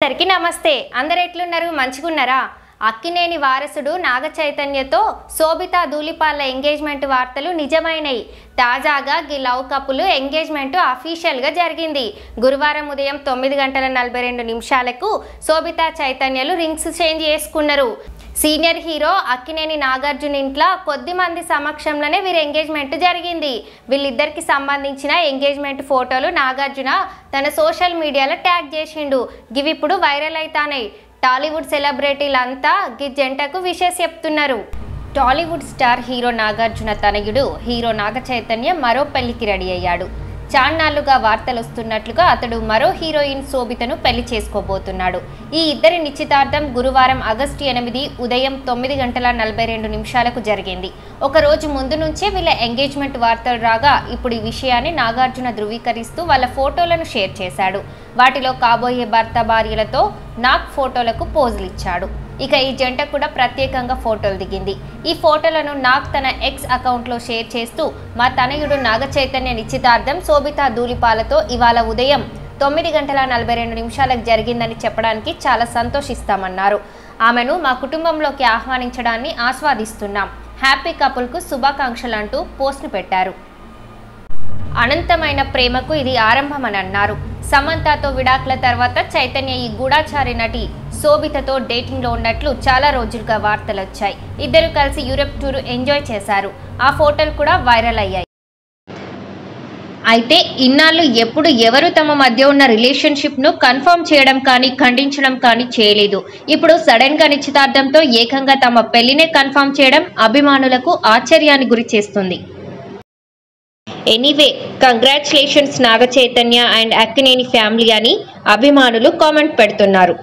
అందరికీ నమస్తే. అందరు ఎట్లున్నారు? మంచిగున్నారా? అక్కినేని వారసుడు నాగ చైతన్యతో శోభితా ధూళిపాల ఎంగేజ్మెంట్ వార్తలు నిజమైనవి. తాజాగా ఈ లవ్ కపుల్ ఎంగేజ్మెంట్ అఫీషియల్గా జరిగింది. గురువారం ఉదయం 9:42 శోభితా చైతన్యలు రింగ్స్ చేంజ్ చేసుకున్నారు. సీనియర్ హీరో అక్కినేని నాగార్జున ఇంట్లో కొద్ది మంది సమక్షంలోనే వీరి ఎంగేజ్మెంట్ జరిగింది. వీళ్ళిద్దరికి సంబంధించిన ఎంగేజ్మెంట్ ఫోటోలు నాగార్జున తన సోషల్ మీడియాలో ట్యాగ్ చేసిండు. ఇవి ఇప్పుడు వైరల్ అవుతాయి. టాలీవుడ్ సెలబ్రిటీలంతా ఈ జంటకు విషెస్ చెప్తున్నారు. టాలీవుడ్ స్టార్ హీరో నాగార్జున తనయుడు హీరో నాగ చైతన్య మరో పెళ్లికి రెడీ అయ్యాడు. చాన్నాళ్లుగా వార్తలు వస్తున్నట్లుగా అతడు మరో హీరోయిన్ శోభితను పెళ్లి చేసుకోబోతున్నాడు. ఈ ఇద్దరి నిశ్చితార్థం గురువారం ఆగస్టు 8 ఉదయం 9:42 జరిగింది. ఒక రోజు ముందు నుంచే వీళ్ళ ఎంగేజ్మెంట్ వార్తలు రాగా ఇప్పుడు ఈ విషయాన్ని నాగార్జున ధృవీకరిస్తూ వాళ్ళ ఫోటోలను షేర్ చేశాడు. వాటిలో కాబోయే భర్త భార్యలతో నాగ్ ఫోటోలకు పోజులు ఇచ్చాడు. ఇక ఈ జంట కూడా ప్రత్యేకంగా ఫోటోలు దిగింది. ఈ ఫోటోలను నాగ్ తన ఎక్స్ అకౌంట్లో షేర్ చేస్తూ మా తనయుడు నాగ చైతన్య నిశ్చితార్థం శోభితా ధూళిపాలతో ఇవాళ ఉదయం 9:42 జరిగిందని చెప్పడానికి చాలా సంతోషిస్తామన్నారు. ఆమెను మా కుటుంబంలోకి ఆహ్వానించడాన్ని ఆస్వాదిస్తున్నాం. హ్యాపీ కపుల్కు శుభాకాంక్షలు అంటూ పోస్ట్ను పెట్టారు. అనంతమైన ప్రేమకు ఇది ఆరంభమని అన్నారు. సమంతతో విడాకుల తర్వాత చైతన్య ఈ గూఢాచారి నటి శోభితతో డేటింగ్లో ఉన్నట్లు చాలా రోజులుగా వార్తలు వచ్చాయి. ఇద్దరు కలిసి యూరప్ టూర్ ఎంజాయ్ చేశారు. ఆ ఫోటోలు కూడా వైరల్ అయ్యాయి. అయితే ఇన్నాళ్ళు ఎప్పుడు ఎవరు తమ మధ్య ఉన్న రిలేషన్షిప్ను కన్ఫర్మ్ చేయడం కానీ ఖండించడం కానీ చేయలేదు. ఇప్పుడు సడన్గా నిశ్చితార్థంతో ఏకంగా తమ పెళ్లినే కన్ఫర్మ్ చేయడం అభిమానులకు ఆశ్చర్యాన్ని గురి చేస్తుంది. Anyway, congratulations Naga Chaitanya and Akkineni family అని అభిమానులు కామెంట్ పెడుతున్నారు.